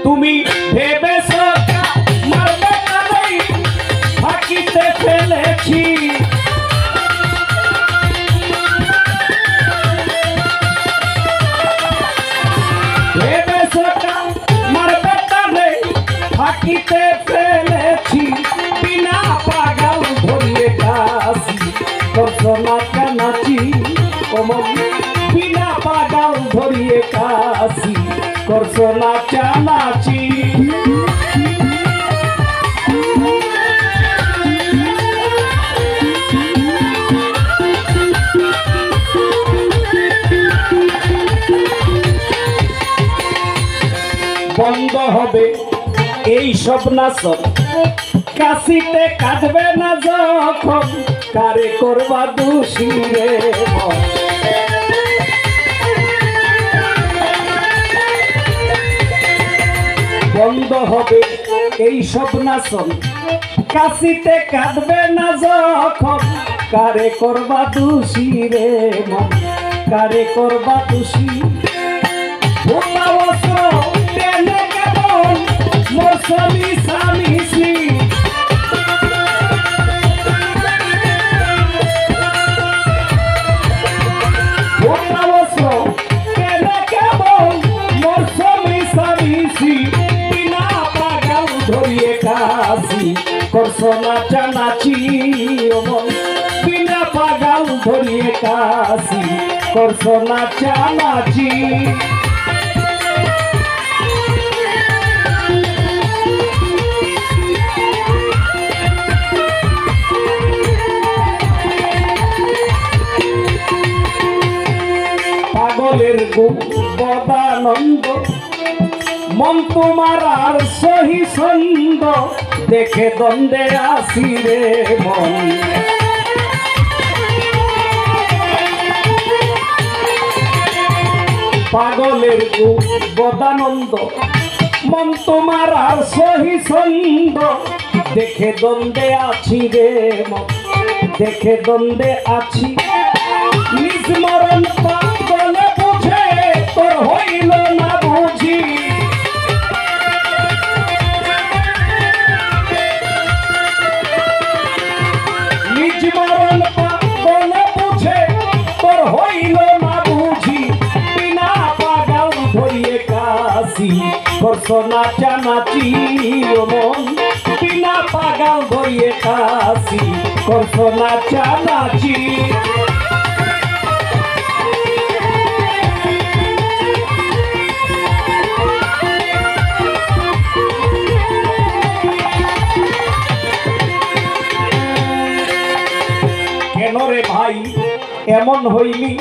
তুমি ভেবেছো মারবে কানেই ফাঁকিতে ফেলেছি ভেবেছো মারবে কানেই ফাঁকিতে ফেলেছি বিনা পাগল ধরিয়ে কাশি করছো নাচানাচি ওমন বিনা পাগল ধরিয়ে কাশি করছো নাচানাচি বন্ধ হবে এই সব নাচন কাশিতে কাটবে না যখন কারে করবা দোষী রে বন্ধ হবে এই সব নাচন কাশিতে কাটবে না যখন কারে করবা দোষী রে মন কারে করবা দোষী মৌসুমী স্বামী শ্রী মৌসুমী স্বামী শ্রী বিনা পাগল ধরিয়ে কাশি করছো নাচানাচি বিনা পাগল ধরিয়ে কাশি করছো নাচানাচি পাগলের বদানন্দ মন তোমার আর সহি ছন্দ দেখে দ্বন্দ্বে আসি রে মন পাগলের বদানন্দ মন তোমার আর সহি ছন্দ দেখে দ্বন্দ্বে আছি রে মন দেখে দ্বন্দ্বে আছি নিজ মরণ পাগলে বুঝে তোর হইল না বুঝি নিজ মরণ পাগলে বুঝে তোর হইল না বুঝি বিনা পাগল ধরিয়ে কাশি করছো নাচানাচি মন বিনা পাগল ধরিয়ে কাশি করছো নাচানাচি রে ভাই এমন হইলি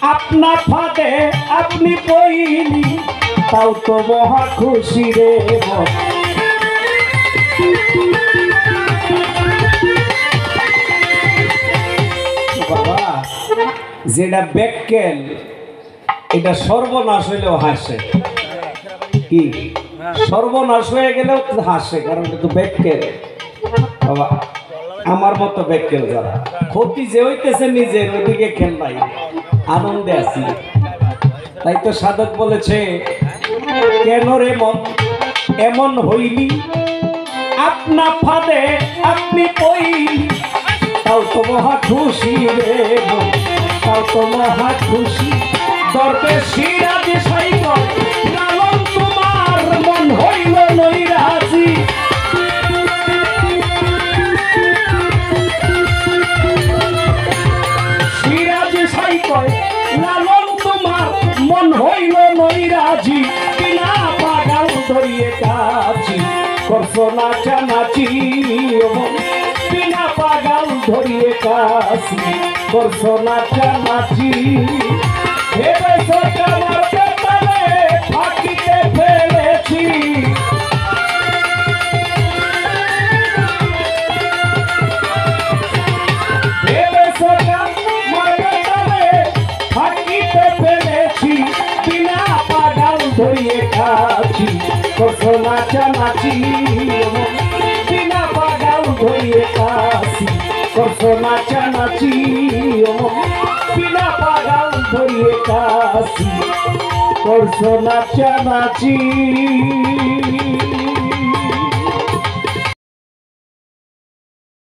আপনা ফাঁদে আপনি পইলি তাও তো মহা খুশি রে বাবা যেটা বেক্কেল এটা সর্বনাশ হইলেও হাসে কি সর্বনাশ হয়ে গেলেও হাসে কারণ এটা তো বেক্কেল বাবা আমার মতো বেক্কেল যারা ক্ষতি যে হইতেছে নিজের ওদিকে খেল নাই আনন্দে আছি তাই তো সাধক বলেছে কেন রে মন এমন হইলি আপনা ফাঁদে আপনি পইলি তাও তো মহা খুশি রে মন তাও তো মহা খুশি দরবেশিরা যে সাইক লালন তোমার মন হইল নৈরাজি লালন তোমার মন হইল নৈরাজি বিনা পাগল ধরিয়ে কাছি করছো নাচানাচি বিনা পাগল ধরিয়ে কাছি করছো নাচানাচি ভেবেছো আমার পেটে ফাঁকিতে ফেলেছি ধরিয়ে কাছি করছো নাচানাচি বিনা পাগল ধরিয়ে কাছি করছো নাচানাচি বিনা পাগল ধরিয়ে কাছি করছো নাচানাচি